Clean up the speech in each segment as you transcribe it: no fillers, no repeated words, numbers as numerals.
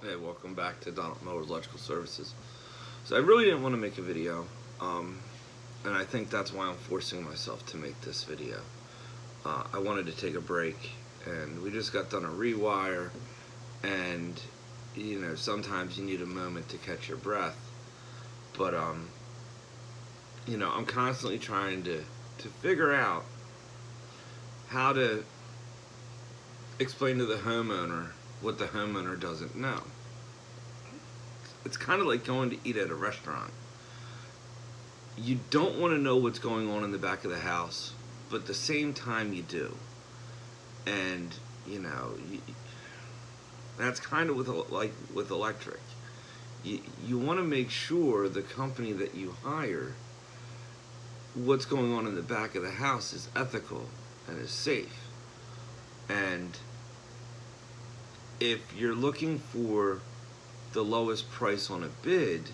Hey, welcome back to Donald Miller's Electrical Services. So I really didn't want to make a video, and I think that's why I'm forcing myself to make this video. I wanted to take a break, and we just got done a rewire, and sometimes you need a moment to catch your breath. But I'm constantly trying to figure out how to explain to the homeowner what the homeowner doesn't know. It's kind of like going to eat at a restaurant. You don't want to know what's going on in the back of the house, but at the same time you do. And that's kind of with electric. You want to make sure the company that you hire, what's going on in the back of the house is ethical and is safe. And if you're looking for the lowest price on a bid,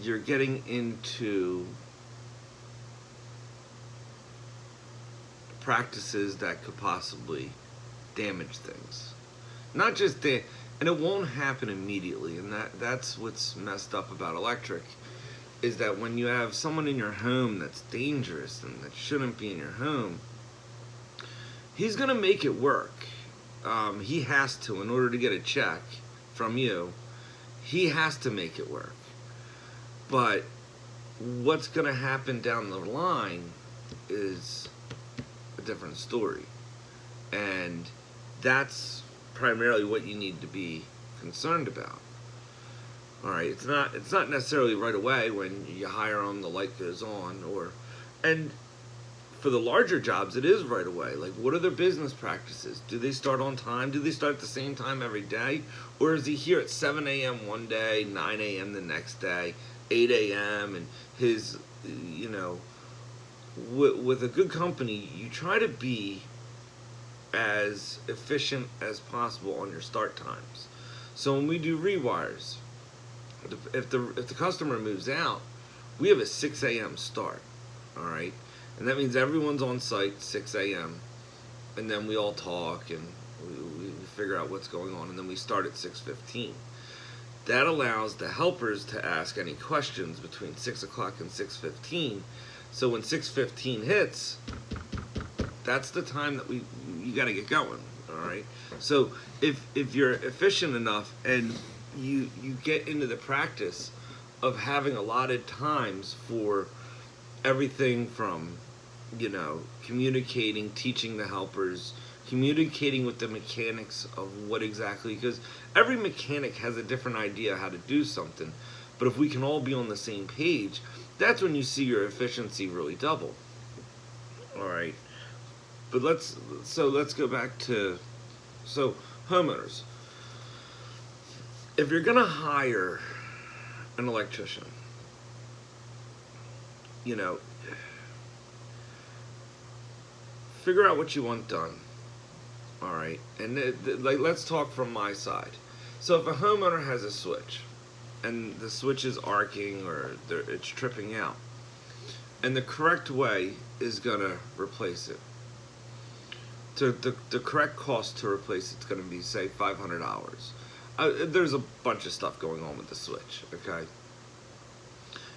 you're getting into practices that could possibly damage things. Not just and it won't happen immediately, and that's what's messed up about electric, is that when you have someone in your home that's dangerous and that shouldn't be in your home, he's gonna make it work. He has to, in order to get a check from you, he has to make it work. But what's going to happen down the line is a different story. And that's primarily what you need to be concerned about. All right, it's not necessarily right away when you hire them, the light goes on, and for the larger jobs, it is right away. Like, what are their business practices? Do they start on time? Do they start at the same time every day? Or is he here at 7 a.m. one day, 9 a.m. the next day, 8 a.m.? And with a good company, you try to be as efficient as possible on your start times. So when we do rewires, if the customer moves out, we have a 6 a.m. start, all right? And that means everyone's on site 6 a.m. and then we all talk and we figure out what's going on, and then we start at 6:15. That allows the helpers to ask any questions between 6 o'clock and 6:15. So when 6:15 hits, that's the time that you got to get going. All right. So if you're efficient enough and you get into the practice of having allotted times for everything from communicating, teaching the helpers, communicating with the mechanics of what exactly, because every mechanic has a different idea how to do something, but if we can all be on the same page, that's when you see your efficiency really double. All right, but let's go back to homeowners. If you're gonna hire an electrician, figure out what you want done. All right, and let's talk from my side. So if a homeowner has a switch and the switch is arcing or it's tripping out, and the correct way is gonna replace it, the correct cost to replace it's gonna be, say, $500. There's a bunch of stuff going on with the switch. Okay,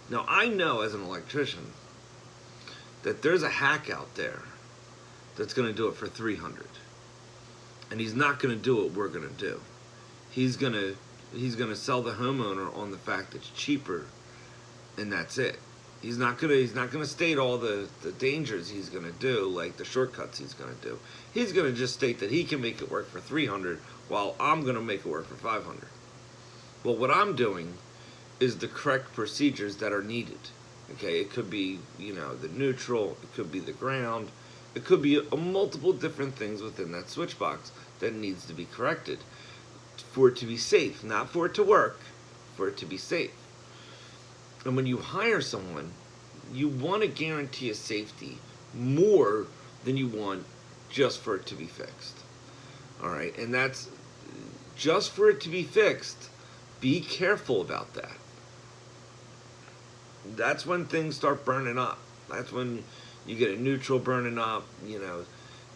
now I know as an electrician that there's a hack out there that's going to do it for $300, and he's not going to do what we're going to do. He's going to sell the homeowner on the fact it's cheaper, and that's it. He's not going to state all the dangers he's going to do, like the shortcuts he's going to do. He's going to just state that he can make it work for $300 while I'm going to make it work for $500. Well, what I'm doing is the correct procedures that are needed. Okay, it could be the neutral, it could be the ground. It could be multiple different things within that switch box that needs to be corrected for it to be safe, not for it to work, for it to be safe. And when you hire someone, you want to guarantee a safety more than you want just for it to be fixed. All right, and that's just for it to be fixed. Be careful about that. That's when things start burning up. That's when you get a neutral burning up.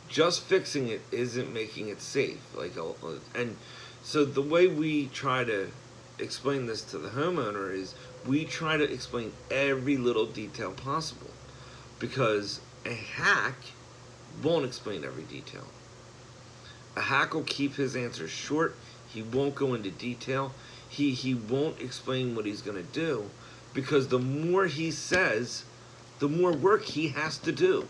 Just fixing it isn't making it safe. And So the way we try to explain this to the homeowner is we try to explain every little detail possible, because a hack won't explain every detail. A hack will keep his answers short. He won't go into detail. He won't explain what he's going to do, because the more he says, the more work he has to do.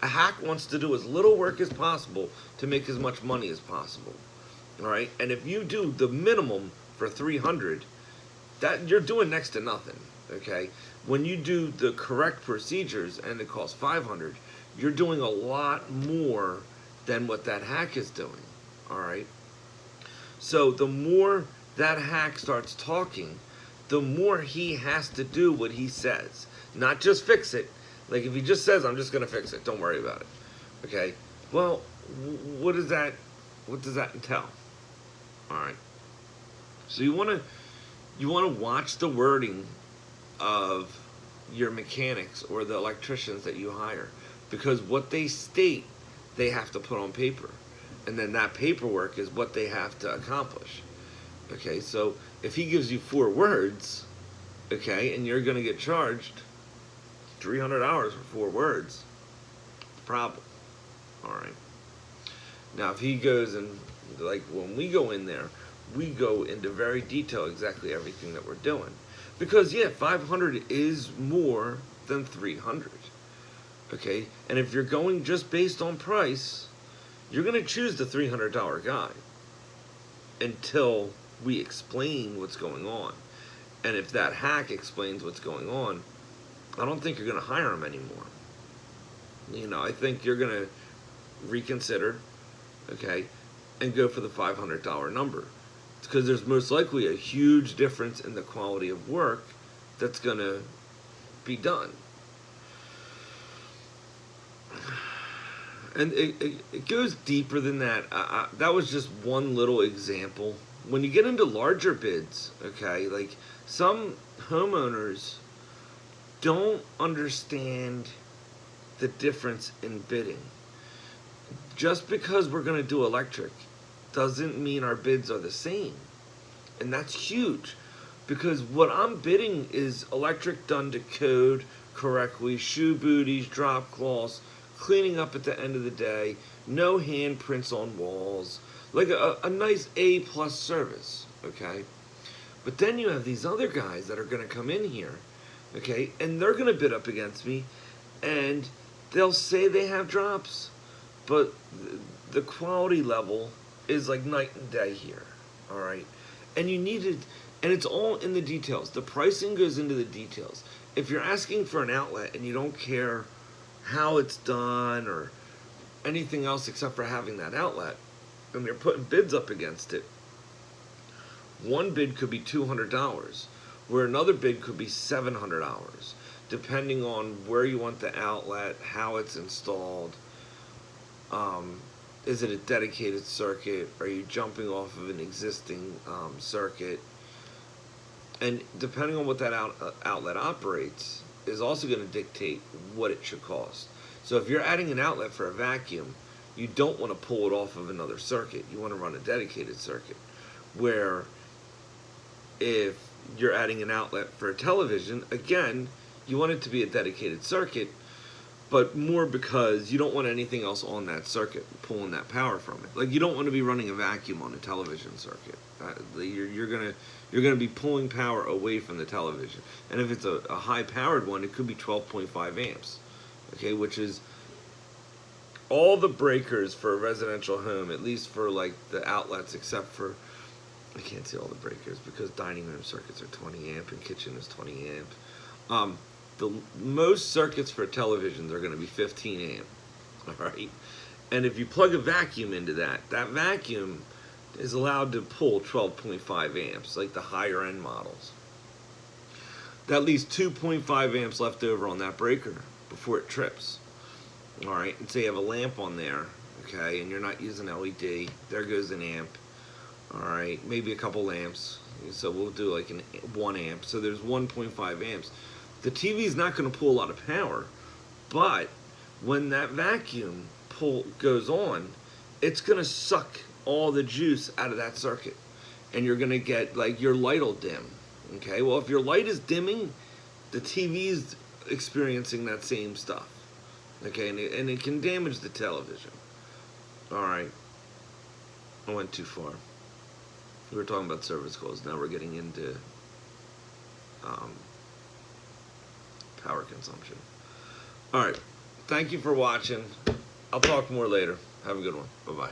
A hack wants to do as little work as possible to make as much money as possible. All right? And if you do the minimum for 300, that you're doing next to nothing, okay? When you do the correct procedures and it costs 500, you're doing a lot more than what that hack is doing, all right? So the more that hack starts talking, the more he has to do what he says, not just fix it. Like if he just says, I'm just going to fix it, don't worry about it, okay? Well, what does that entail? All right. So you want to watch the wording of your mechanics or the electricians that you hire, because what they state, they have to put on paper, and then that paperwork is what they have to accomplish. Okay, so if he gives you 4 words, okay, and you're going to get charged $300 for 4 words, it's a problem. All right. Now, if he goes and, like, when we go in there, we go into very detail exactly everything that we're doing. Because, yeah, 500 is more than 300. Okay? And if you're going just based on price, you're going to choose the $300 guy until we explain what's going on. And if that hack explains what's going on, I don't think you're going to hire him anymore. You know, I think you're going to reconsider, okay, and go for the $500 number. It's because there's most likely a huge difference in the quality of work that's going to be done. And it goes deeper than that. That was just one little example. When you get into larger bids, okay, like some homeowners don't understand the difference in bidding. Just because we're going to do electric doesn't mean our bids are the same. And that's huge, because what I'm bidding is electric done to code correctly, shoe booties, drop cloths, cleaning up at the end of the day, no handprints on walls, like a nice A+ service, okay? But then you have these other guys that are going to come in here, okay, and they're going to bid up against me, and they'll say they have drops, but the quality level is like night and day here, all right? And you need it, and it's all in the details. The pricing goes into the details. If you're asking for an outlet and you don't care how it's done or anything else except for having that outlet, and you're putting bids up against it, one bid could be $200, where another bid could be $700, depending on where you want the outlet, how it's installed. Is it a dedicated circuit? Are you jumping off of an existing circuit? And depending on what that outlet operates is also going to dictate what it should cost. So if you're adding an outlet for a vacuum, you don't want to pull it off of another circuit. You want to run a dedicated circuit. Where if you're adding an outlet for a television, again, you want it to be a dedicated circuit, but more because you don't want anything else on that circuit pulling that power from it. Like, you don't want to be running a vacuum on a television circuit. You're gonna be pulling power away from the television. And if it's a high-powered one, it could be 12.5 amps, okay, which is all the breakers for a residential home, at least for like the outlets, except for, I can't see all the breakers because dining room circuits are 20 amp and kitchen is 20 amp. The most circuits for televisions are going to be 15 amp, all right? And if you plug a vacuum into that, that vacuum is allowed to pull 12.5 amps, like the higher end models. That leaves 2.5 amps left over on that breaker before it trips, all right? And say you have a lamp on there, okay, and you're not using LED, there goes an amp, all right? Maybe a couple lamps, so we'll do like 1 amp, so there's 1.5 amps. The TV is not going to pull a lot of power, but when that vacuum pull goes on, it's going to suck all the juice out of that circuit. And you're going to get, like, your light will dim. Okay? Well, if your light is dimming, the TV's experiencing that same stuff. Okay? And it can damage the television. Alright. I went too far. We were talking about service calls. Now we're getting into power consumption. Alright. Thank you for watching. I'll talk more later. Have a good one. Bye-bye.